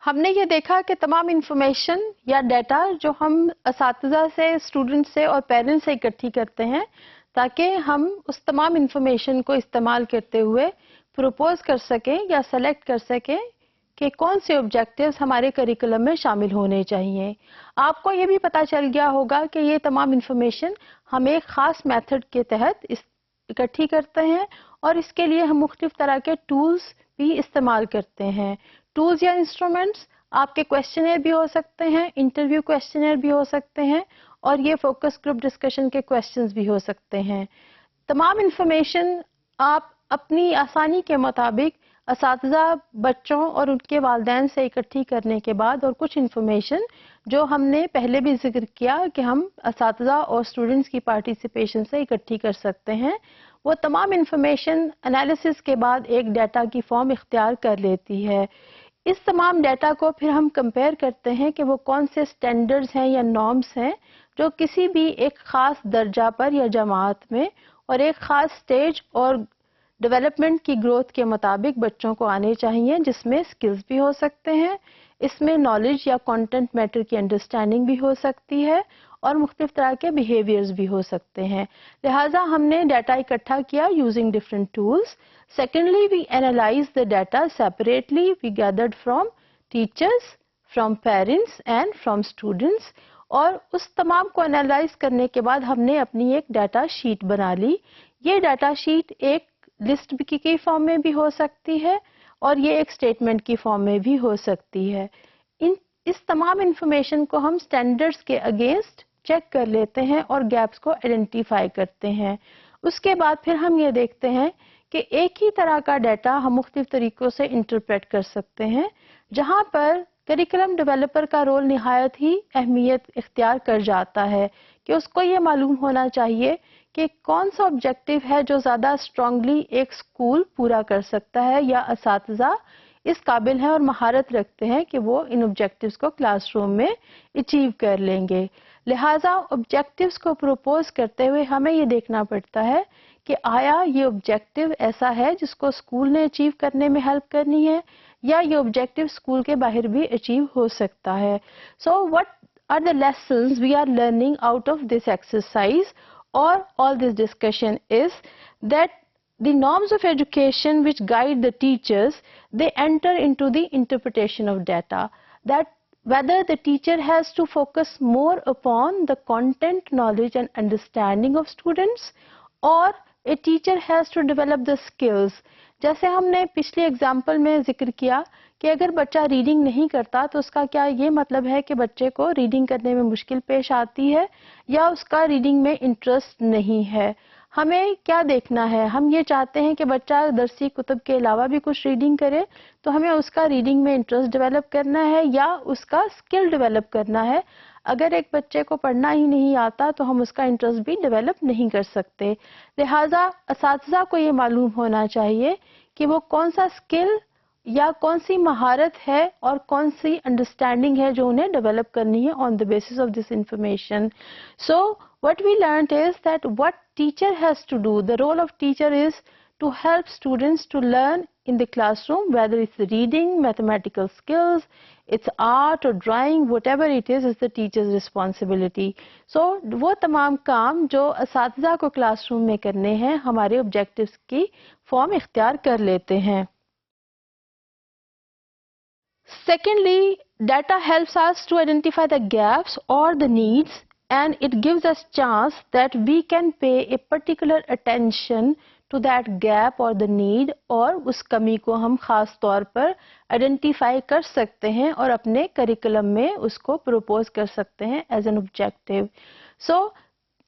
हमने ये देखा कि तमाम इंफॉर्मेशन या डाटा जो हम असातिज़ा से, स्टूडेंट से और पेरेंट्स से इकट्ठी करते हैं ताकि हम उस तमाम इंफॉर्मेशन को इस्तेमाल करते हुए प्रपोज कर सकें या सेलेक्ट कर सकें कि कौन से ऑब्जेक्टिव्स हमारे करिकुलम में शामिल होने चाहिए। आपको ये भी पता चल गया होगा कि ये तमाम इंफॉर्मेशन हम एक ख़ास मेथड के तहत इकट्ठी करते हैं और इसके लिए हम मुख्तलिफ तरह के टूल्स भी इस्तेमाल करते हैं। टूल्स या इंस्ट्रूमेंट्स आपके क्वेश्चनर भी हो सकते हैं, इंटरव्यू क्वेश्चनर भी हो सकते हैं और ये फोकस ग्रुप डिस्कशन के क्वेश्चंस भी हो सकते हैं। तमाम इंफॉर्मेशन आप अपनी आसानी के मुताबिक असातिज़ा, बच्चों और उनके वालिदैन से इकट्ठी करने के बाद और कुछ इंफॉर्मेशन जो हमने पहले भी जिक्र किया कि हम असातिज़ा और स्टूडेंट्स की पार्टिसिपेशन से इकट्ठी कर सकते हैं, वो तमाम इंफॉर्मेशन एनालिसिस के बाद एक डाटा की फॉर्म इख्तियार कर लेती है। इस तमाम डाटा को फिर हम कंपेयर करते हैं कि वो कौन से स्टैंडर्ड्स हैं या नॉर्म्स हैं जो किसी भी एक ख़ास दर्जा पर या जमात में और एक ख़ास स्टेज और डेवलपमेंट की ग्रोथ के मुताबिक बच्चों को आने चाहिए, जिसमें स्किल्स भी हो सकते हैं, इसमें नॉलेज या कंटेंट मैटर की अंडरस्टैंडिंग भी हो सकती है और मुख्तलिफ तरह के बिहेवियर्स भी हो सकते हैं। लिहाजा हमने डाटा इकट्ठा किया using different tools. Secondly, we analyse the data separately, we gathered from teachers, from parents and from students, और उस तमाम को एनालाइज करने के बाद हमने अपनी एक डाटा शीट बना ली। ये डाटा शीट एक लिस्ट की फॉर्म में भी हो सकती है और ये एक स्टेटमेंट की फॉर्म में भी हो सकती है। इस तमाम इंफॉर्मेशन को हम स्टैंडर्ड्स के अगेंस्ट चेक कर लेते हैं और गैप्स को आइडेंटिफाई करते हैं। उसके बाद फिर हम ये देखते हैं कि एक ही तरह का डाटा हम मुख्तलिफ तरीक़ों से इंटरप्रेट कर सकते हैं, जहाँ पर करिकुलम डेवलपर का रोल निहायत ही अहमियत इख्तियार कर जाता है कि उसको ये मालूम होना चाहिए कि कौन सा ऑब्जेक्टिव है जो ज़्यादा स्ट्रांगली एक स्कूल पूरा कर सकता है या असातिज़ा इस काबिल हैं और महारत रखते हैं कि वो इन ऑब्जेक्टिव्स को क्लासरूम में अचीव कर लेंगे। लिहाजा ऑब्जेक्टिव्स को प्रपोज करते हुए हमें ये देखना पड़ता है कि आया ये ऑब्जेक्टिव ऐसा है जिसको स्कूल ने अचीव करने में हेल्प करनी है या ये ऑब्जेक्टिव स्कूल के बाहर भी अचीव हो सकता है। So what are the lessons we are learning out of this exercise or all this discussion is that the norms of education which guide the teachers, they enter into the interpretation of data, that whether the teacher has to focus more upon the content, knowledge and understanding of students or a teacher has to develop the skills. जैसे हमने पिछले example में जिक्र किया कि अगर बच्चा reading नहीं करता तो उसका क्या ये मतलब है कि बच्चे को रीडिंग करने में मुश्किल पेश आती है या उसका रीडिंग में इंटरेस्ट नहीं है। हमें क्या देखना है, हम ये चाहते हैं कि बच्चा दरसी कुतुब के अलावा भी कुछ रीडिंग करे, तो हमें उसका रीडिंग में इंटरेस्ट डेवलप करना है या उसका स्किल डेवलप करना है। अगर एक बच्चे को पढ़ना ही नहीं आता तो हम उसका इंटरेस्ट भी डेवलप नहीं कर सकते। लिहाजा असातिज़ा को ये मालूम होना चाहिए कि वो कौन सा स्किल या कौन सी महारत है और कौन सी अंडरस्टैंडिंग है जो उन्हें डेवलप करनी है on the basis of this information. So what we learned is that what teacher has to do, the role of teacher is to help students to learn in the classroom, whether it's reading, mathematical skills, it's art or drawing, whatever it is the teacher's responsibility. So वो तमाम काम जो असातिज़ा को classroom में करने हैं हमारे objectives की फॉर्म इख्तियार कर लेते हैं। Secondly, data helps us to identify the gaps or the needs, and it gives us chance that we can pay a particular attention to that gap or the need, और उस कमी को हम ख़ास तौर पर आइडेंटिफाई कर सकते हैं और अपने करिकुलम में उसको प्रपोज कर सकते हैं एज एन ऑब्जेक्टिव। सो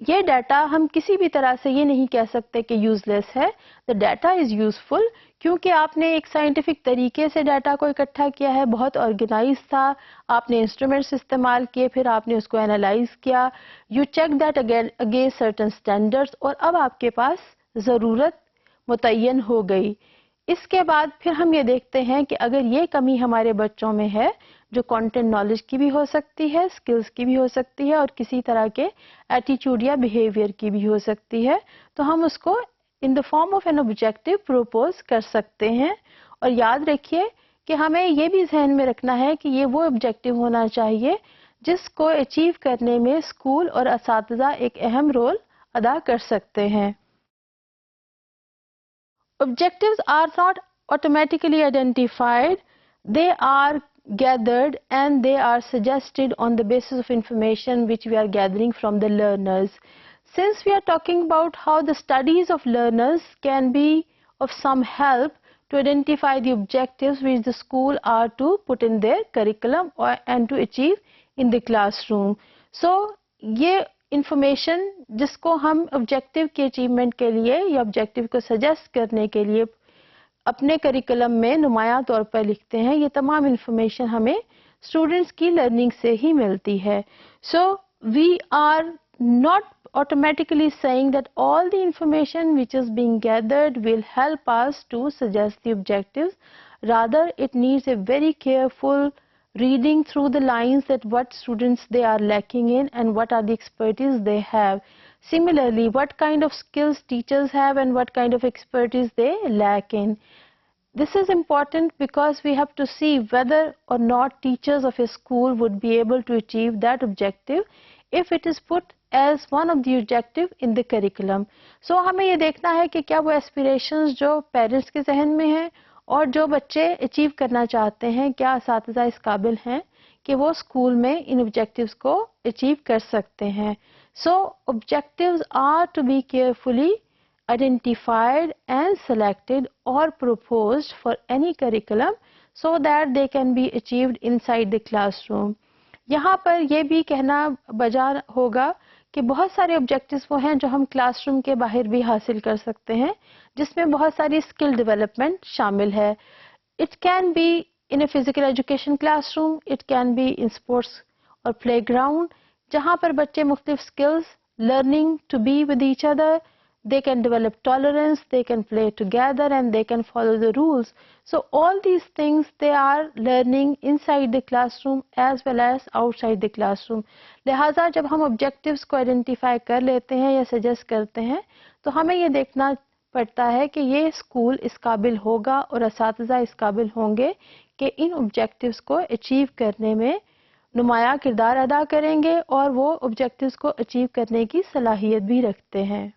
ये डाटा हम किसी भी तरह से ये नहीं कह सकते कि यूजलेस है। द डाटा इज़ यूजफुल क्योंकि आपने एक साइंटिफिक तरीके से डाटा को इकट्ठा किया है, बहुत ऑर्गेनाइज था, आपने इंस्ट्रूमेंट्स इस्तेमाल किए, फिर आपने उसको एनालाइज किया, you check that against certain standards, और अब आपके पास ज़रूरत मुतय्यन हो गई। इसके बाद फिर हम ये देखते हैं कि अगर ये कमी हमारे बच्चों में है जो कंटेंट नॉलेज की भी हो सकती है, स्किल्स की भी हो सकती है और किसी तरह के एटीट्यूड या बिहेवियर की भी हो सकती है, तो हम उसको in the form of an objective propose कर सकते हैं। और याद रखिए کہ ہمیں یہ بھی ذہن میں رکھنا ہے کہ یہ وہ آبجیکٹو ہونا چاہیے جس کو اچیو کرنے میں اسکول اور اساتذہ ایک اہم رول ادا کر سکتے ہیں. Objectives are not automatically identified. They are gathered and they are suggested on the basis of information which we are gathering from the learners. Since we are talking about how the studies of learners can be of some help to identify the objectives which the school are to put in their curriculum and to achieve in the classroom. So, یہ information جس کو ہم objective کی achievement کے لیے یا objective کو suggest کرنے کے لیے اپنے کریکولم میں نمایاں طور پر لکھتے ہیں، یہ تمام انفارمیشن ہمیں اسٹوڈینٹس کی لرننگ سے ہی ملتی ہے. So we are not automatically saying that all the information which is being gathered will help us to suggest the objectives. Rather, it needs a very careful reading through the lines that what students they are lacking in and what are the expertise they have. Similarly, what kind of skills teachers have and what kind of expertise they lack in. This is important because we have to see whether or not teachers of a school would be able to achieve that objective if it is put as one of the objective in the curriculum. So ہمیں یہ دیکھنا ہے کہ کیا وہ aspirations جو parents کے ذہن میں ہیں اور جو بچے اچیو کرنا چاہتے ہیں، کیا اساتذہ اس قابل ہیں کہ وہ اسکول میں ان آبجیکٹیوز کو اچیو کر سکتے ہیں. So objectives are to be carefully identified and selected or proposed for any curriculum so that they can be achieved inside the classroom. یہاں پر یہ بھی کہنا بجا ہوگا کہ بہت سارے آبجیکٹیوز وہ ہیں جو ہم کلاس روم کے باہر بھی حاصل کر سکتے ہیں، جس میں بہت ساری اسکل ڈیولپمنٹ شامل ہے. It can be in a physical education classroom, it can be in sports اور پلے گراؤنڈ، جہاں پر بچے مختلف skills learning to be with each other. They can develop tolerance, they can play together and they can follow the rules. So all these things they are learning inside the classroom as well as outside the classroom. لہٰذا جب ہم objectives کو identify کر لیتے ہیں یا suggest کرتے ہیں تو ہمیں یہ دیکھنا پڑتا ہے کہ یہ اسکول اس قابل ہوگا اور اساتذہ اس قابل ہوں گے کہ ان objectives کو achieve کرنے میں نمایاں کردار ادا کریں گے اور وہ objectives کو achieve کرنے کی صلاحیت بھی رکھتے ہیں.